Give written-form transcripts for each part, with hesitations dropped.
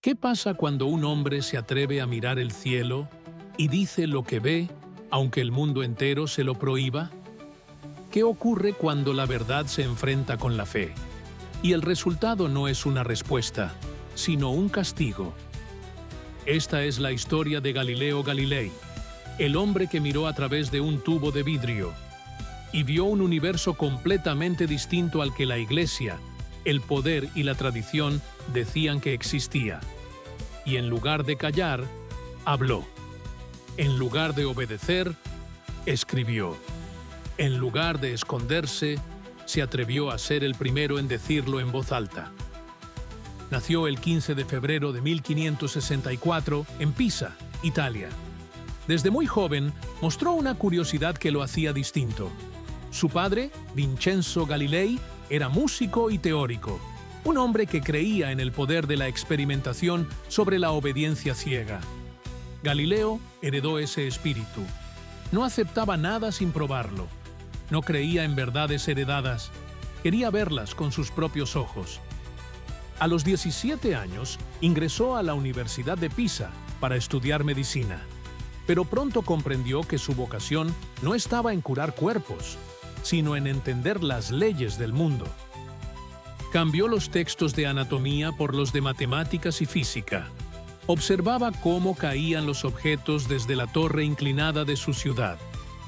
¿Qué pasa cuando un hombre se atreve a mirar el cielo y dice lo que ve, aunque el mundo entero se lo prohíba? ¿Qué ocurre cuando la verdad se enfrenta con la fe? Y el resultado no es una respuesta, sino un castigo. Esta es la historia de Galileo Galilei, el hombre que miró a través de un tubo de vidrio y vio un universo completamente distinto al que la Iglesia, el poder y la tradición decían que existía. Y en lugar de callar, habló. En lugar de obedecer, escribió. En lugar de esconderse, se atrevió a ser el primero en decirlo en voz alta. Nació el 15 de febrero de 1564 en Pisa, Italia. Desde muy joven mostró una curiosidad que lo hacía distinto. Su padre, Vincenzo Galilei, era músico y teórico, un hombre que creía en el poder de la experimentación sobre la obediencia ciega. Galileo heredó ese espíritu. No aceptaba nada sin probarlo. No creía en verdades heredadas. Quería verlas con sus propios ojos. A los 17 años, ingresó a la Universidad de Pisa para estudiar medicina. Pero pronto comprendió que su vocación no estaba en curar cuerpos, sino en entender las leyes del mundo. Cambió los textos de anatomía por los de matemáticas y física. Observaba cómo caían los objetos desde la torre inclinada de su ciudad.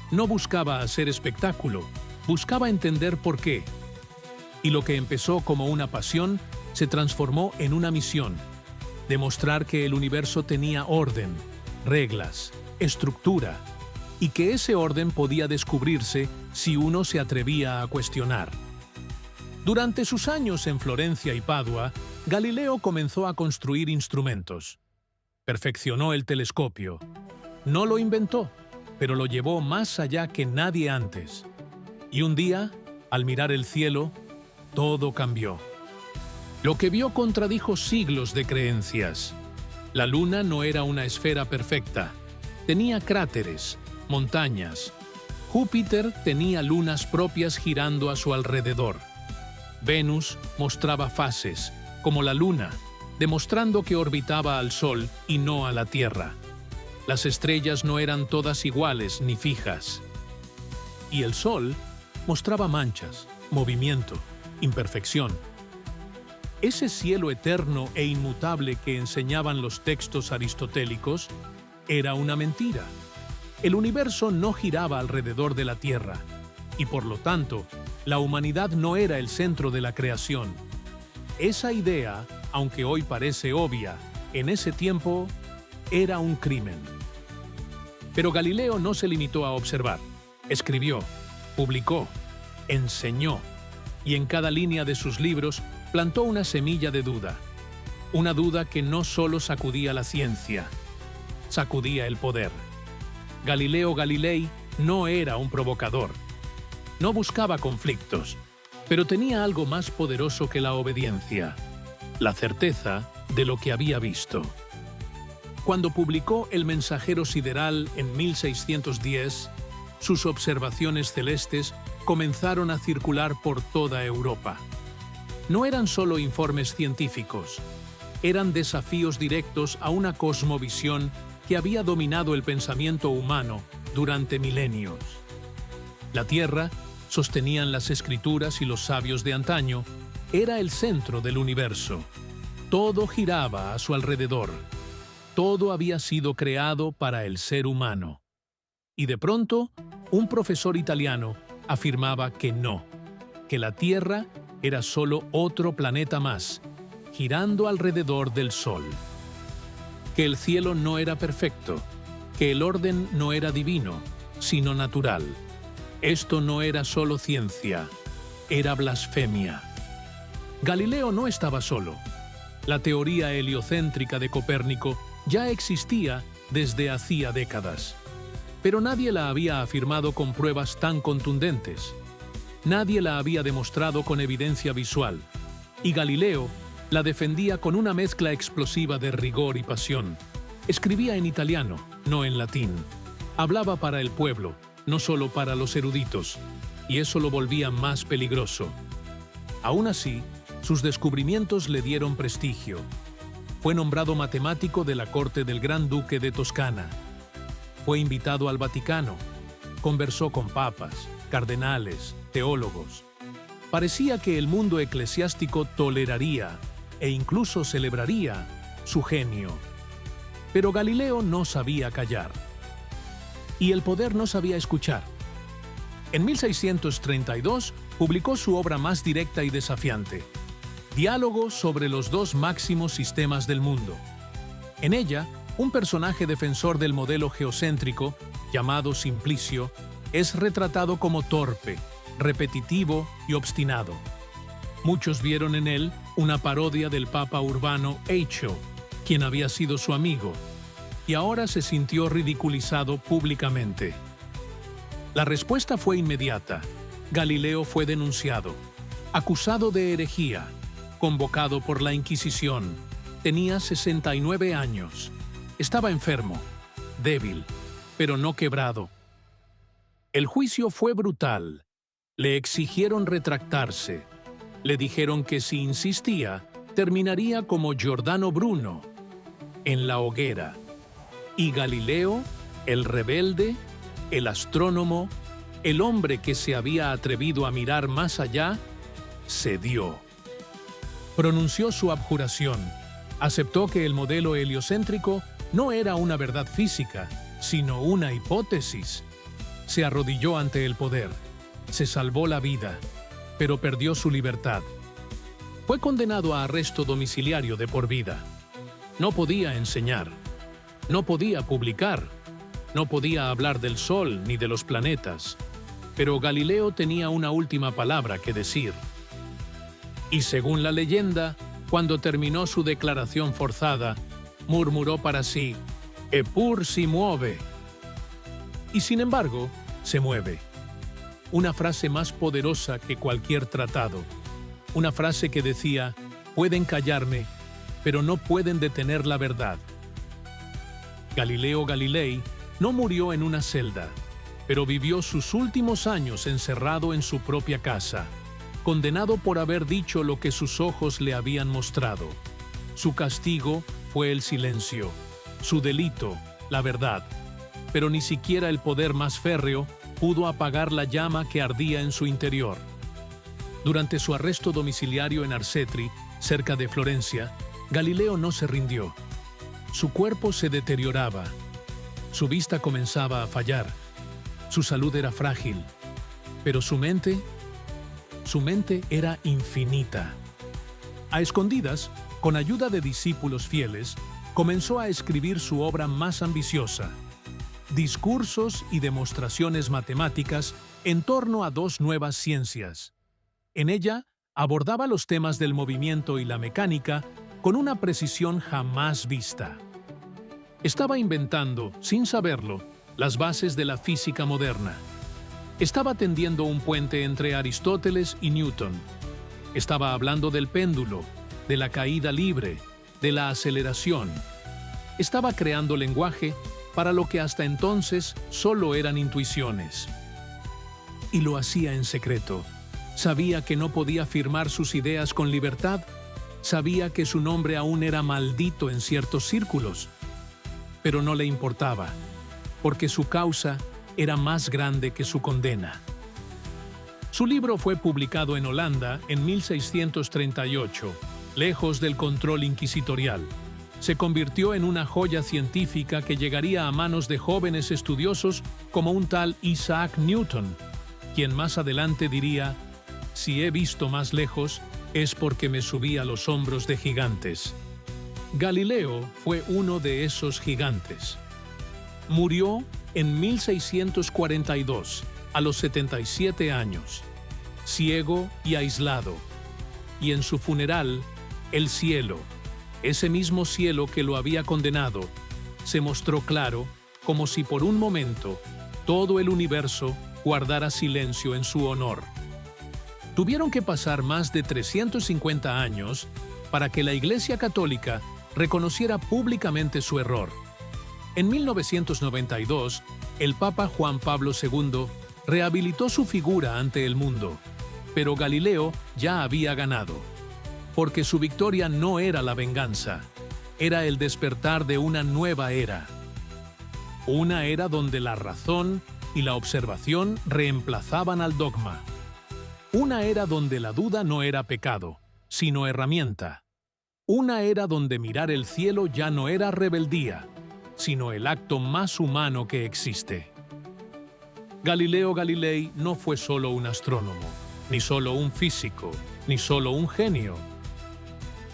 No buscaba hacer espectáculo, buscaba entender por qué. Y lo que empezó como una pasión se transformó en una misión: demostrar que el universo tenía orden, reglas, estructura, y que ese orden podía descubrirse si uno se atrevía a cuestionar. Durante sus años en Florencia y Padua, Galileo comenzó a construir instrumentos. Perfeccionó el telescopio. No lo inventó, pero lo llevó más allá que nadie antes. Y un día, al mirar el cielo, todo cambió. Lo que vio contradijo siglos de creencias. La luna no era una esfera perfecta. Tenía cráteres, montañas. Júpiter tenía lunas propias girando a su alrededor. Venus mostraba fases, como la luna, demostrando que orbitaba al Sol y no a la Tierra. Las estrellas no eran todas iguales ni fijas. Y el Sol mostraba manchas, movimiento, imperfección. Ese cielo eterno e inmutable que enseñaban los textos aristotélicos era una mentira. El universo no giraba alrededor de la Tierra, y por lo tanto, la humanidad no era el centro de la creación. Esa idea, aunque hoy parece obvia, en ese tiempo era un crimen. Pero Galileo no se limitó a observar. Escribió, publicó, enseñó, y en cada línea de sus libros plantó una semilla de duda. Una duda que no solo sacudía la ciencia, sacudía el poder. Galileo Galilei no era un provocador. No buscaba conflictos, pero tenía algo más poderoso que la obediencia: la certeza de lo que había visto. Cuando publicó El Mensajero Sideral en 1610, sus observaciones celestes comenzaron a circular por toda Europa. No eran solo informes científicos, eran desafíos directos a una cosmovisión que había dominado el pensamiento humano durante milenios. La Tierra, sostenían las escrituras y los sabios de antaño, era el centro del universo. Todo giraba a su alrededor. Todo había sido creado para el ser humano. Y de pronto, un profesor italiano afirmaba que no, que la Tierra era solo otro planeta más, girando alrededor del Sol. Que el cielo no era perfecto, que el orden no era divino, sino natural. Esto no era solo ciencia, era blasfemia. Galileo no estaba solo. La teoría heliocéntrica de Copérnico ya existía desde hacía décadas. Pero nadie la había afirmado con pruebas tan contundentes. Nadie la había demostrado con evidencia visual. Y Galileo la defendía con una mezcla explosiva de rigor y pasión. Escribía en italiano, no en latín. Hablaba para el pueblo, no solo para los eruditos, y eso lo volvía más peligroso. Aún así, sus descubrimientos le dieron prestigio. Fue nombrado matemático de la corte del Gran Duque de Toscana. Fue invitado al Vaticano. Conversó con papas, cardenales, teólogos. Parecía que el mundo eclesiástico toleraría e incluso celebraría su genio. Pero Galileo no sabía callar. Y el poder no sabía escuchar. En 1632 publicó su obra más directa y desafiante, Diálogo sobre los dos máximos sistemas del mundo. En ella, un personaje defensor del modelo geocéntrico, llamado Simplicio, es retratado como torpe, repetitivo y obstinado. Muchos vieron en él una parodia del Papa Urbano VIII, quien había sido su amigo, y ahora se sintió ridiculizado públicamente. La respuesta fue inmediata. Galileo fue denunciado, acusado de herejía, convocado por la Inquisición. Tenía 69 años. Estaba enfermo, débil, pero no quebrado. El juicio fue brutal. Le exigieron retractarse. Le dijeron que si insistía, terminaría como Giordano Bruno, en la hoguera. Y Galileo, el rebelde, el astrónomo, el hombre que se había atrevido a mirar más allá, cedió. Pronunció su abjuración. Aceptó que el modelo heliocéntrico no era una verdad física, sino una hipótesis. Se arrodilló ante el poder. Se salvó la vida, pero perdió su libertad. Fue condenado a arresto domiciliario de por vida. No podía enseñar. No podía publicar. No podía hablar del Sol ni de los planetas. Pero Galileo tenía una última palabra que decir. Y según la leyenda, cuando terminó su declaración forzada, murmuró para sí, «Eppur si muove». Y sin embargo, se mueve. Una frase más poderosa que cualquier tratado. Una frase que decía, «Pueden callarme, pero no pueden detener la verdad». Galileo Galilei no murió en una celda, pero vivió sus últimos años encerrado en su propia casa, condenado por haber dicho lo que sus ojos le habían mostrado. Su castigo fue el silencio, su delito, la verdad, pero ni siquiera el poder más férreo pudo apagar la llama que ardía en su interior. Durante su arresto domiciliario en Arcetri, cerca de Florencia, Galileo no se rindió. Su cuerpo se deterioraba, su vista comenzaba a fallar, su salud era frágil, pero su mente era infinita. A escondidas, con ayuda de discípulos fieles, comenzó a escribir su obra más ambiciosa, Discursos y demostraciones matemáticas en torno a dos nuevas ciencias. En ella, abordaba los temas del movimiento y la mecánica con una precisión jamás vista. Estaba inventando, sin saberlo, las bases de la física moderna. Estaba tendiendo un puente entre Aristóteles y Newton. Estaba hablando del péndulo, de la caída libre, de la aceleración. Estaba creando lenguaje para lo que hasta entonces solo eran intuiciones. Y lo hacía en secreto. Sabía que no podía afirmar sus ideas con libertad. Sabía que su nombre aún era maldito en ciertos círculos. Pero no le importaba, porque su causa era más grande que su condena. Su libro fue publicado en Holanda en 1638, lejos del control inquisitorial. Se convirtió en una joya científica que llegaría a manos de jóvenes estudiosos como un tal Isaac Newton, quien más adelante diría, «Si he visto más lejos, es porque me subí a los hombros de gigantes». Galileo fue uno de esos gigantes. Murió en 1642, a los 77 años, ciego y aislado. Y en su funeral, el cielo, ese mismo cielo que lo había condenado, se mostró claro, como si por un momento todo el universo guardara silencio en su honor. Tuvieron que pasar más de 350 años para que la Iglesia Católica reconociera públicamente su error. En 1992, el Papa Juan Pablo II rehabilitó su figura ante el mundo, pero Galileo ya había ganado, porque su victoria no era la venganza, era el despertar de una nueva era. Una era donde la razón y la observación reemplazaban al dogma. Una era donde la duda no era pecado, sino herramienta. Una era donde mirar el cielo ya no era rebeldía, sino el acto más humano que existe. Galileo Galilei no fue solo un astrónomo, ni solo un físico, ni solo un genio.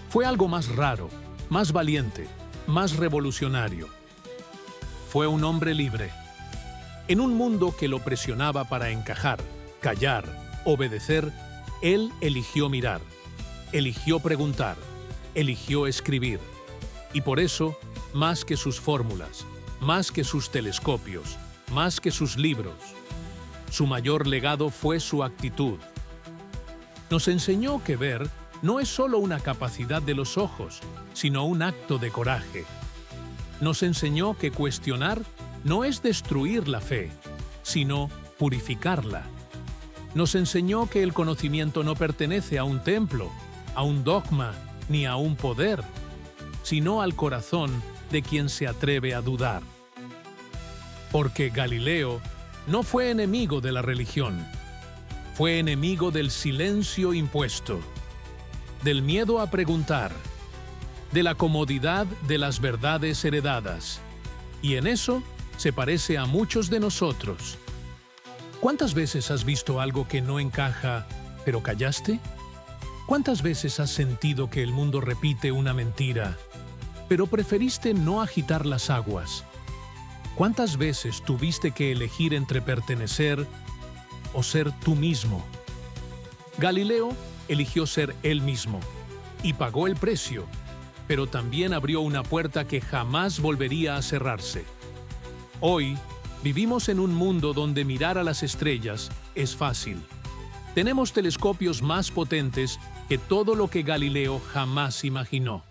Fue algo más raro, más valiente, más revolucionario. Fue un hombre libre. En un mundo que lo presionaba para encajar, callar, obedecer, él eligió mirar, eligió preguntar, eligió escribir. Y por eso, más que sus fórmulas, más que sus telescopios, más que sus libros, su mayor legado fue su actitud. Nos enseñó que ver no es solo una capacidad de los ojos, sino un acto de coraje. Nos enseñó que cuestionar no es destruir la fe, sino purificarla. Nos enseñó que el conocimiento no pertenece a un templo, a un dogma, ni a un poder, sino al corazón de quien se atreve a dudar. Porque Galileo no fue enemigo de la religión, fue enemigo del silencio impuesto, del miedo a preguntar, de la comodidad de las verdades heredadas. Y en eso se parece a muchos de nosotros. ¿Cuántas veces has visto algo que no encaja, pero callaste? ¿Cuántas veces has sentido que el mundo repite una mentira, pero preferiste no agitar las aguas? ¿Cuántas veces tuviste que elegir entre pertenecer o ser tú mismo? Galileo eligió ser él mismo y pagó el precio, pero también abrió una puerta que jamás volvería a cerrarse. Hoy, vivimos en un mundo donde mirar a las estrellas es fácil. Tenemos telescopios más potentes que todo lo que Galileo jamás imaginó.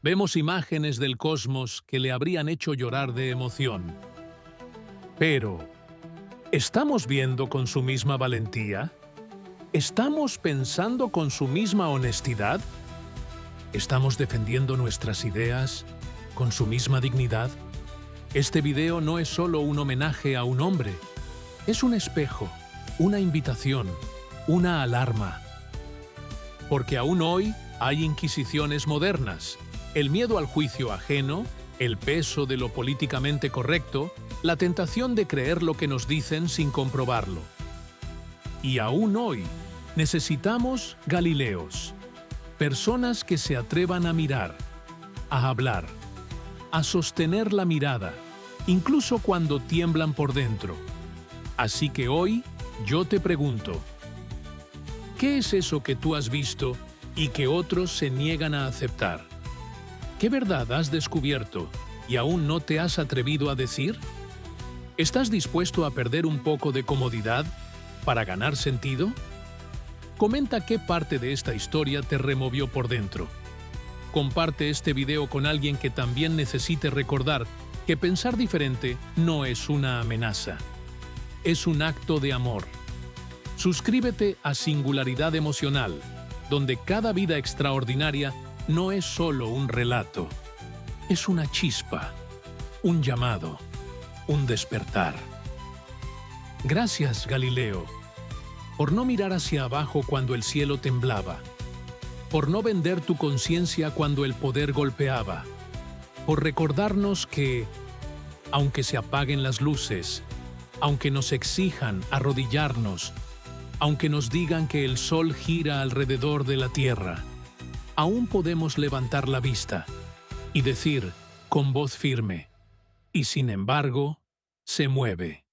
Vemos imágenes del cosmos que le habrían hecho llorar de emoción. Pero, ¿estamos viendo con su misma valentía? ¿Estamos pensando con su misma honestidad? ¿Estamos defendiendo nuestras ideas con su misma dignidad? Este video no es solo un homenaje a un hombre, es un espejo, una invitación, una alarma. Porque aún hoy hay inquisiciones modernas, el miedo al juicio ajeno, el peso de lo políticamente correcto, la tentación de creer lo que nos dicen sin comprobarlo. Y aún hoy necesitamos Galileos, personas que se atrevan a mirar, a hablar, a sostener la mirada, incluso cuando tiemblan por dentro. Así que hoy yo te pregunto, ¿qué es eso que tú has visto y que otros se niegan a aceptar? ¿Qué verdad has descubierto y aún no te has atrevido a decir? ¿Estás dispuesto a perder un poco de comodidad para ganar sentido? Comenta qué parte de esta historia te removió por dentro. Comparte este video con alguien que también necesite recordar que pensar diferente no es una amenaza. Es un acto de amor. Suscríbete a Singularidad Emocional, donde cada vida extraordinaria no es solo un relato. Es una chispa, un llamado, un despertar. Gracias, Galileo, por no mirar hacia abajo cuando el cielo temblaba, por no vender tu conciencia cuando el poder golpeaba, por recordarnos que, aunque se apaguen las luces, aunque nos exijan arrodillarnos, aunque nos digan que el sol gira alrededor de la tierra, aún podemos levantar la vista y decir con voz firme, y sin embargo, se mueve.